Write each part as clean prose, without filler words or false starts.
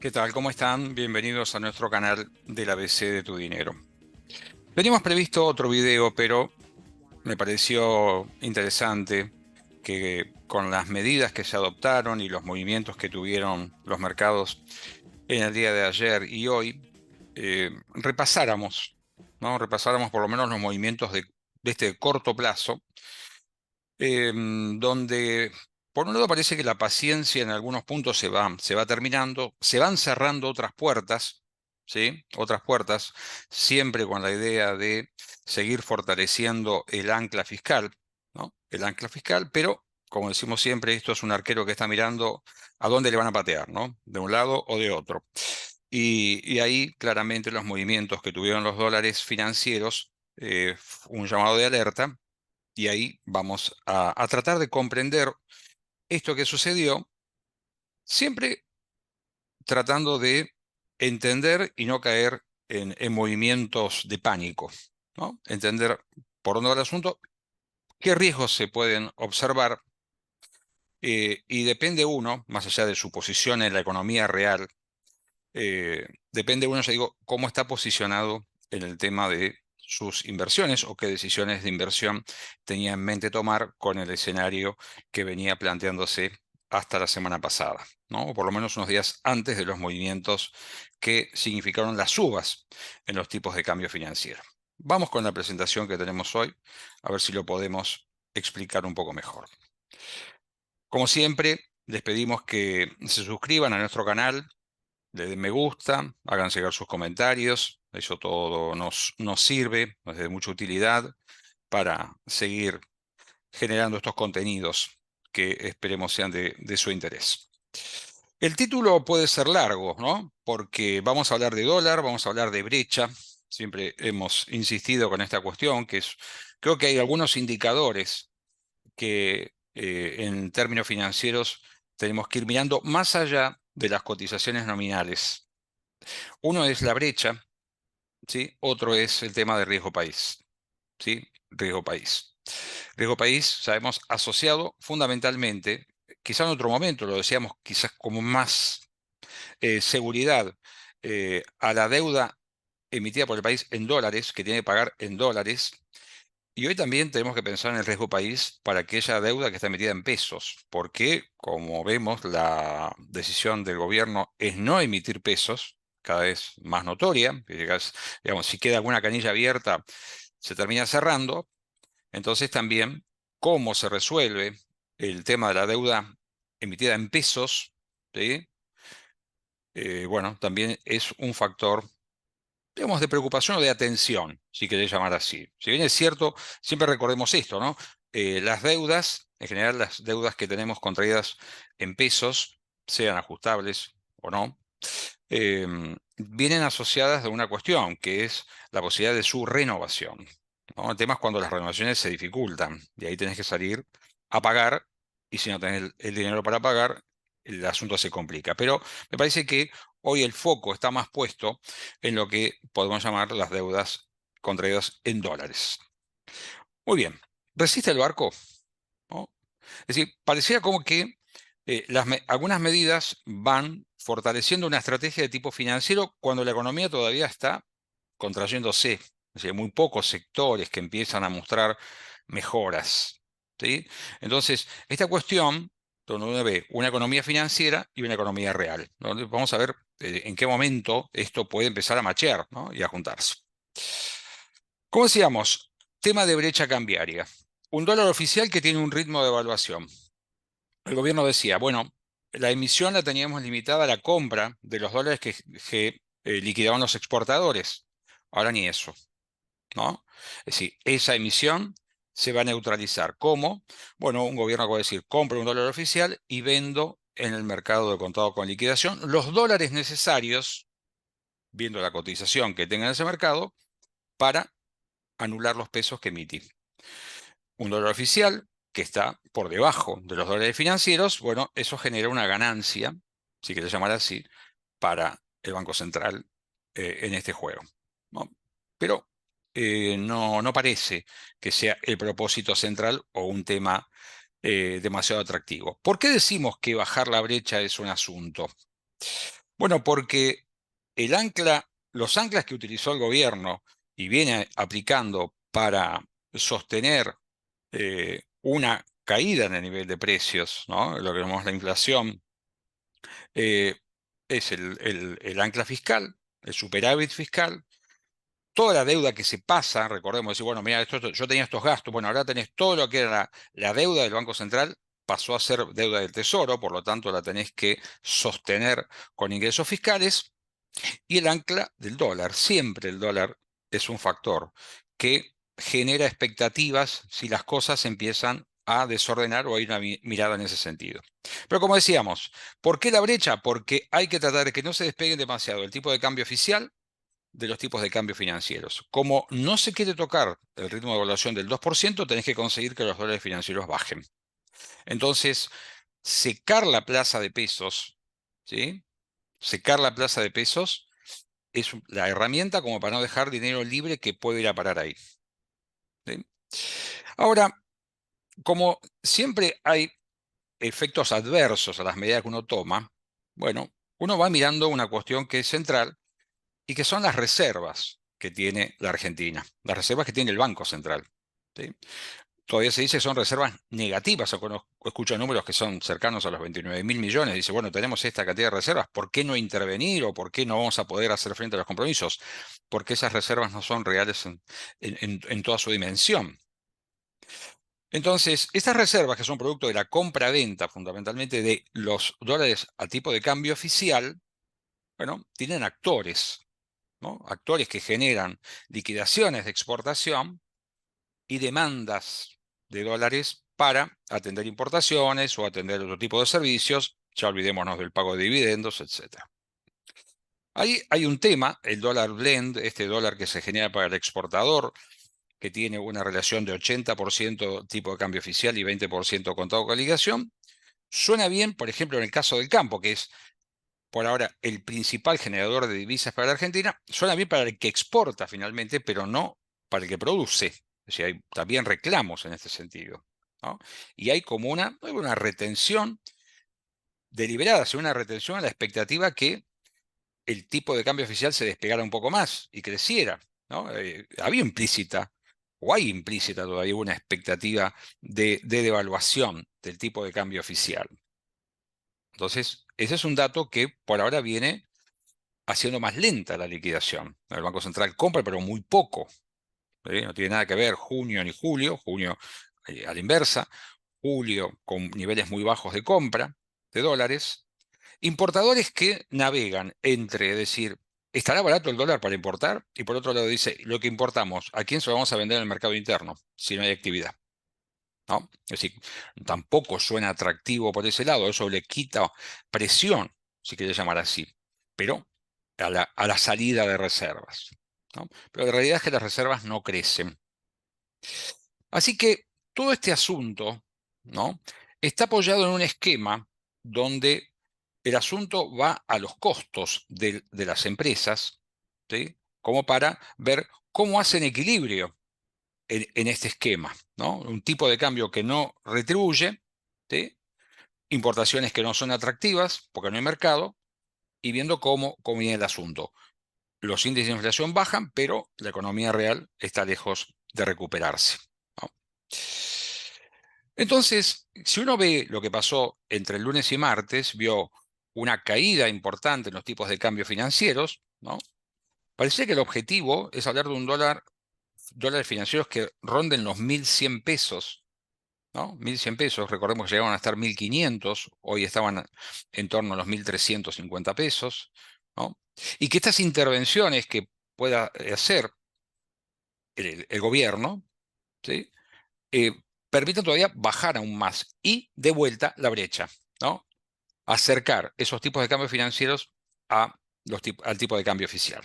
¿Qué tal? ¿Cómo están? Bienvenidos a nuestro canal del ABC de tu dinero. Teníamos previsto otro video, pero me pareció interesante que con las medidas que se adoptaron y los movimientos que tuvieron los mercados en el día de ayer y hoy, repasáramos, ¿no? Repasáramos por lo menos los movimientos de este corto plazo, donde por un lado parece que la paciencia en algunos puntos se va terminando, se van cerrando otras puertas, ¿sí? Otras puertas, siempre con la idea de seguir fortaleciendo el ancla fiscal, ¿no? El ancla fiscal, pero como decimos siempre, esto es un arquero que está mirando a dónde le van a patear, ¿no? De un lado o de otro. Y ahí claramente los movimientos que tuvieron los dólares financieros, un llamado de alerta y ahí vamos a tratar de comprender esto que sucedió, siempre tratando de entender y no caer en movimientos de pánico, ¿no? Entender por dónde va el asunto, qué riesgos se pueden observar, y depende uno, más allá de su posición en la economía real, depende uno, ya digo, cómo está posicionado en el tema de sus inversiones o qué decisiones de inversión tenía en mente tomar con el escenario que venía planteándose hasta la semana pasada, ¿no? O por lo menos unos días antes de los movimientos que significaron las subas en los tipos de cambio financiero. Vamos con la presentación que tenemos hoy, a ver si lo podemos explicar un poco mejor. Como siempre, les pedimos que se suscriban a nuestro canal, le den me gusta, hagan llegar sus comentarios, eso todo nos sirve, nos es de mucha utilidad para seguir generando estos contenidos que esperemos sean de su interés. El título puede ser largo, ¿no? Porque vamos a hablar de dólar, vamos a hablar de brecha, siempre hemos insistido con esta cuestión, creo que hay algunos indicadores que en términos financieros tenemos que ir mirando más allá de las cotizaciones nominales. Uno es la brecha, ¿sí? Otro es el tema de riesgo país, ¿sí? Riesgo país. Riesgo país, sabemos, asociado fundamentalmente, quizá en otro momento lo decíamos quizás como más seguridad, a la deuda emitida por el país en dólares, que tiene que pagar en dólares. Y hoy también tenemos que pensar en el riesgo país para aquella deuda que está emitida en pesos, porque, como vemos, la decisión del gobierno es no emitir pesos, cada vez más notoria. Digamos, si queda alguna canilla abierta, se termina cerrando. Entonces también, cómo se resuelve el tema de la deuda emitida en pesos, ¿sí? Bueno, también es un factor, digamos, de preocupación o de atención, si querés llamar así. Si bien es cierto, siempre recordemos esto, ¿no? Las deudas, en general las deudas que tenemos contraídas en pesos, sean ajustables o no, vienen asociadas de una cuestión, que es la posibilidad de su renovación, ¿no? El tema es cuando las renovaciones se dificultan, y ahí tenés que salir a pagar, y si no tenés el dinero para pagar, el asunto se complica. Pero me parece que hoy el foco está más puesto en lo que podemos llamar las deudas contraídas en dólares. Muy bien, ¿resiste el barco? ¿No? Es decir, parecía como que algunas medidas van fortaleciendo una estrategia de tipo financiero cuando la economía todavía está contrayéndose. Es decir, muy pocos sectores que empiezan a mostrar mejoras, ¿sí? Entonces, esta cuestión, donde uno ve una economía financiera y una economía real, ¿no? Vamos a ver en qué momento esto puede empezar a machear, ¿no? Y a juntarse. Como decíamos, tema de brecha cambiaria. Un dólar oficial que tiene un ritmo de evaluación. El gobierno decía, bueno, la emisión la teníamos limitada a la compra de los dólares que liquidaban los exportadores. Ahora ni eso, ¿no? Es decir, esa emisión se va a neutralizar. ¿Cómo? Bueno, un gobierno puede decir, compro un dólar oficial y vendo en el mercado de contado con liquidación los dólares necesarios, viendo la cotización que tenga en ese mercado, para anular los pesos que emití. Un dólar oficial que está por debajo de los dólares financieros, bueno, eso genera una ganancia, si querés llamar así, para el Banco Central en este juego, ¿no? Pero no parece que sea el propósito central o un tema demasiado atractivo. ¿Por qué decimos que bajar la brecha es un asunto? Bueno, porque los anclas que utilizó el gobierno y viene aplicando para sostener una caída en el nivel de precios, ¿no? Lo que llamamos la inflación, eh, es el ancla fiscal, el superávit fiscal, toda la deuda que se pasa, recordemos, decir, bueno, mira, yo tenía estos gastos, bueno, ahora tenés todo lo que era la deuda del Banco Central, pasó a ser deuda del Tesoro, por lo tanto la tenés que sostener con ingresos fiscales, y el ancla del dólar. Siempre el dólar es un factor que genera expectativas si las cosas empiezan a desordenar o hay una mirada en ese sentido. Pero como decíamos, ¿por qué la brecha? Porque hay que tratar de que no se despeguen demasiado el tipo de cambio oficial de los tipos de cambio financieros. Como no se quiere tocar el ritmo de evaluación del 2%, tenés que conseguir que los dólares financieros bajen. Entonces, secar la plaza de pesos, ¿sí? Secar la plaza de pesos es la herramienta como para no dejar dinero libre que puede ir a parar ahí. ¿Sí? Ahora, como siempre hay efectos adversos a las medidas que uno toma, bueno, uno va mirando una cuestión que es central y que son las reservas que tiene la Argentina, las reservas que tiene el Banco Central. ¿Sí? Todavía se dice que son reservas negativas, o escucho números que son cercanos a los 29.000 millones. Dice, bueno, tenemos esta cantidad de reservas, ¿por qué no intervenir o por qué no vamos a poder hacer frente a los compromisos? Porque esas reservas no son reales en toda su dimensión. Entonces, estas reservas, que son producto de la compra-venta fundamentalmente de los dólares a tipo de cambio oficial, bueno, tienen actores, ¿no? Actores que generan liquidaciones de exportación y demandas de dólares para atender importaciones o atender otro tipo de servicios. Ya olvidémonos del pago de dividendos, etc. Ahí hay un tema, el dólar blend, este dólar que se genera para el exportador, que tiene una relación de 80% tipo de cambio oficial y 20% contado con liquidación. Suena bien, por ejemplo, en el caso del campo, que es por ahora el principal generador de divisas para la Argentina. Suena bien para el que exporta finalmente, pero no para el que produce. Es decir, hay también reclamos en este sentido, ¿no? Y hay como una retención deliberada, una retención a la expectativa que el tipo de cambio oficial se despegara un poco más y creciera, ¿no? Había implícita, o hay implícita todavía una expectativa de devaluación del tipo de cambio oficial. Entonces, ese es un dato que por ahora viene haciendo más lenta la liquidación. El Banco Central compra, pero muy poco. No tiene nada que ver junio ni julio, junio a la inversa, julio con niveles muy bajos de compra de dólares. Importadores que navegan entre, es decir, ¿estará barato el dólar para importar? Y por otro lado dice, lo que importamos, ¿a quién se lo vamos a vender en el mercado interno si no hay actividad? ¿No? Es decir, tampoco suena atractivo por ese lado, eso le quita presión, si quiere llamar así, pero a la salida de reservas, ¿no? Pero la realidad es que las reservas no crecen. Así que todo este asunto, ¿no? Está apoyado en un esquema donde el asunto va a los costos de las empresas, ¿sí? Como para ver cómo hacen equilibrio en este esquema, ¿no? Un tipo de cambio que no retribuye, ¿sí? Importaciones que no son atractivas porque no hay mercado, y viendo cómo viene el asunto. Los índices de inflación bajan, pero la economía real está lejos de recuperarse, ¿no? Entonces, si uno ve lo que pasó entre el lunes y martes, vio una caída importante en los tipos de cambio financieros, ¿no? Parece que el objetivo es hablar de un dólares financieros que ronden los 1.100 pesos, ¿no? 1.100 pesos, recordemos que llegaban a estar 1.500, hoy estaban en torno a los 1.350 pesos, ¿no? Y que estas intervenciones que pueda hacer el gobierno, ¿sí? eh, permitan todavía bajar aún más y de vuelta la brecha, ¿no? Acercar esos tipos de cambios financieros al tipo de cambio oficial.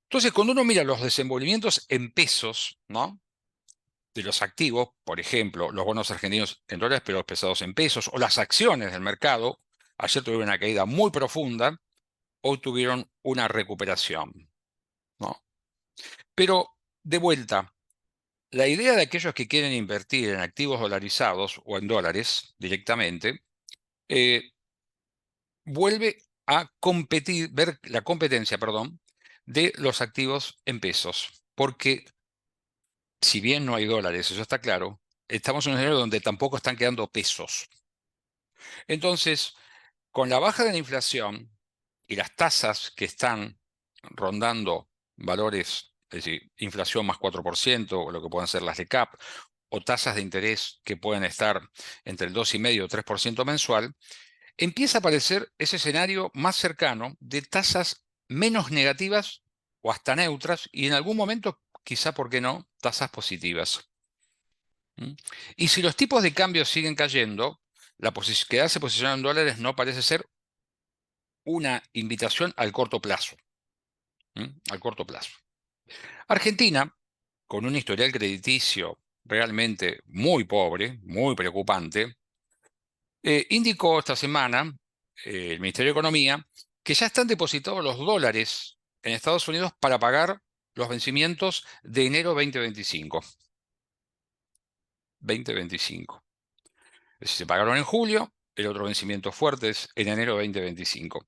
Entonces, cuando uno mira los desenvolvimientos en pesos, ¿no? De los activos, por ejemplo, los bonos argentinos en dólares, pero pesados en pesos, o las acciones del mercado, ayer tuvieron una caída muy profunda, hoy tuvieron una recuperación, ¿no? Pero, de vuelta, la idea de aquellos que quieren invertir en activos dolarizados o en dólares directamente, eh, vuelve a competir, ver la competencia, perdón, de los activos en pesos. Porque si bien no hay dólares, eso está claro, estamos en un escenario donde tampoco están quedando pesos. Entonces, con la baja de la inflación y las tasas que están rondando valores, es decir, inflación más 4%, o lo que pueden ser las de CAP, o tasas de interés que pueden estar entre el 2,5 y 3% mensual, empieza a aparecer ese escenario más cercano de tasas menos negativas o hasta neutras, y en algún momento, quizá, ¿por qué no?, tasas positivas. ¿Mm? Y si los tipos de cambio siguen cayendo, quedarse posicionado en dólares no parece ser una invitación al corto plazo. Al corto plazo. Argentina, con un historial crediticio realmente muy pobre, muy preocupante, indicó esta semana el Ministerio de Economía que ya están depositados los dólares en Estados Unidos para pagar los vencimientos de enero 2025. 2025. Es decir, se pagaron en julio, el otro vencimiento fuerte es en enero 2025.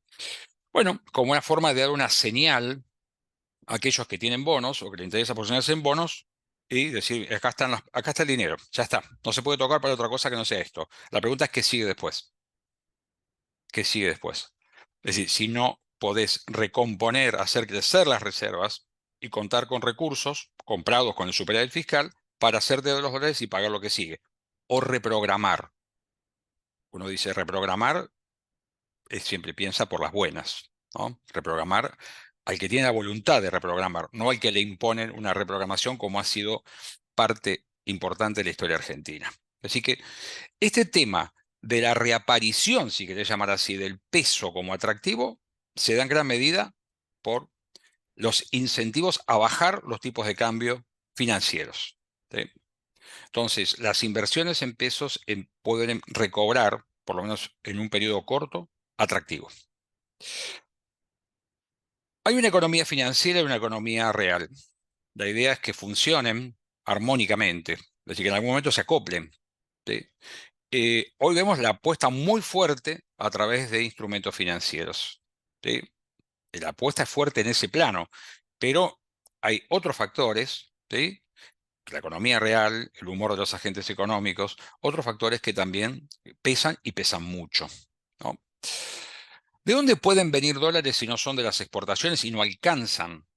Bueno, como una forma de dar una señal a aquellos que tienen bonos o que les interesa posicionarse en bonos y decir, acá está el dinero, ya está, no se puede tocar para otra cosa que no sea esto. La pregunta es qué sigue después. ¿Qué sigue después? Es decir, si no podés recomponer, hacer crecer las reservas y contar con recursos comprados con el superávit fiscal para hacerte de los dólares y pagar lo que sigue. O reprogramar. Uno dice reprogramar, siempre piensa por las buenas, ¿no? Reprogramar al que tiene la voluntad de reprogramar, no al que le imponen una reprogramación como ha sido parte importante de la historia argentina. Así que este tema de la reaparición, si querés llamar así, del peso como atractivo, se da en gran medida por los incentivos a bajar los tipos de cambio financieros. ¿Sí? Entonces, las inversiones en pesos pueden recobrar, por lo menos en un periodo corto, atractivo. Hay una economía financiera y una economía real. La idea es que funcionen armónicamente, es decir, que en algún momento se acoplen. ¿Sí? Hoy vemos la apuesta muy fuerte a través de instrumentos financieros. ¿Sí? La apuesta es fuerte en ese plano, pero hay otros factores, ¿sí? La economía real, el humor de los agentes económicos, otros factores que también pesan y pesan mucho, ¿no? ¿De dónde pueden venir dólares si no son de las exportaciones y no alcanzan?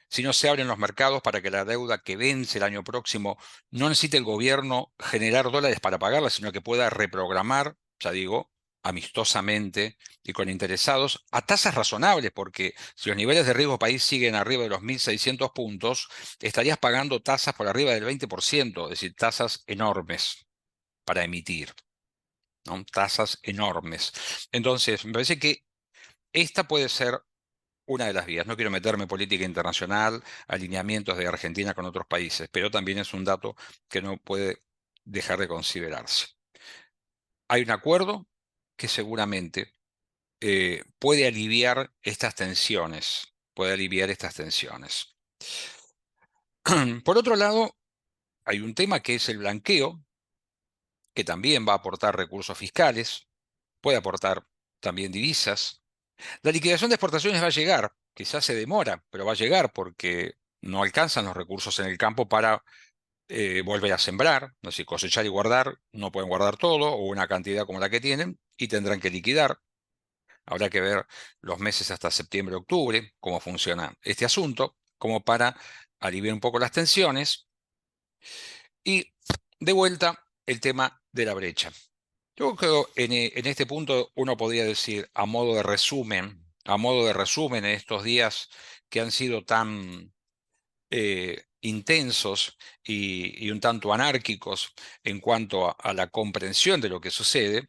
Si no se abren los mercados para que la deuda que vence el año próximo no necesite el gobierno generar dólares para pagarla, sino que pueda reprogramar, ya digo, amistosamente y con interesados, a tasas razonables, porque si los niveles de riesgo país siguen arriba de los 1.600 puntos, estarías pagando tasas por arriba del 20%, es decir, tasas enormes para emitir, ¿no? Tasas enormes. Entonces, me parece que esta puede ser una de las vías. No quiero meterme en política internacional, alineamientos de Argentina con otros países, pero también es un dato que no puede dejar de considerarse. Hay un acuerdo que seguramente puede aliviar estas tensiones, puede aliviar estas tensiones. Por otro lado, hay un tema que es el blanqueo, que también va a aportar recursos fiscales, puede aportar también divisas. La liquidación de exportaciones va a llegar, quizás se demora, pero va a llegar porque no alcanzan los recursos en el campo para volver a sembrar, es decir, cosechar y guardar, no pueden guardar todo o una cantidad como la que tienen y tendrán que liquidar. Habrá que ver los meses hasta septiembre, octubre, cómo funciona este asunto, como para aliviar un poco las tensiones. Y de vuelta, el tema de la brecha. Yo creo en este punto uno podría decir, a modo de resumen en estos días que han sido tan intensos y un tanto anárquicos en cuanto a la comprensión de lo que sucede,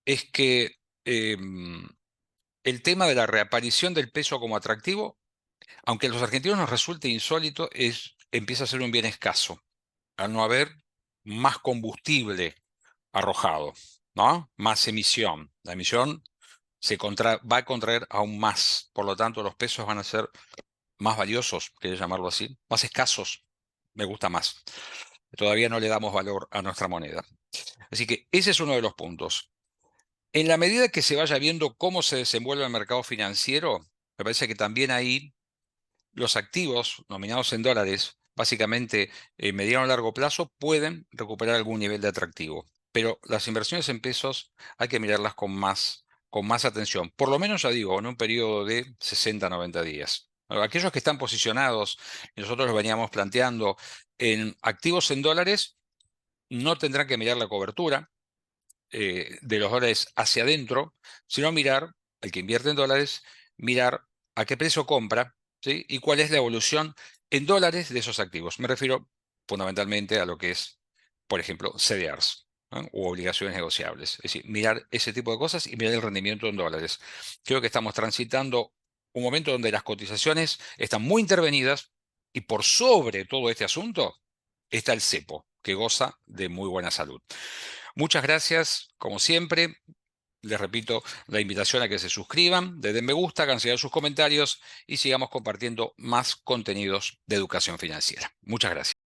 es que el tema de la reaparición del peso como atractivo, aunque a los argentinos nos resulte insólito, empieza a ser un bien escaso, al no haber más combustible arrojado, ¿no? Más emisión. La emisión va a contraer aún más, por lo tanto los pesos van a ser más valiosos, quería llamarlo así, más escasos, me gusta más. Todavía no le damos valor a nuestra moneda. Así que ese es uno de los puntos. En la medida que se vaya viendo cómo se desenvuelve el mercado financiero, me parece que también ahí los activos nominados en dólares, básicamente en mediano o largo plazo, pueden recuperar algún nivel de atractivo. Pero las inversiones en pesos hay que mirarlas con más atención. Por lo menos, ya digo, en un periodo de 60 a 90 días. Aquellos que están posicionados, y nosotros los veníamos planteando, en activos en dólares, no tendrán que mirar la cobertura de los dólares hacia adentro, sino mirar, el que invierte en dólares, mirar a qué precio compra, ¿sí? Y cuál es la evolución en dólares de esos activos. Me refiero fundamentalmente a lo que es, por ejemplo, CDRs, ¿no? U obligaciones negociables. Es decir, mirar ese tipo de cosas y mirar el rendimiento en dólares. Creo que estamos transitando un momento donde las cotizaciones están muy intervenidas y por sobre todo este asunto está el cepo, que goza de muy buena salud. Muchas gracias, como siempre. Les repito la invitación a que se suscriban, le den me gusta, hagan llegar sus comentarios y sigamos compartiendo más contenidos de educación financiera. Muchas gracias.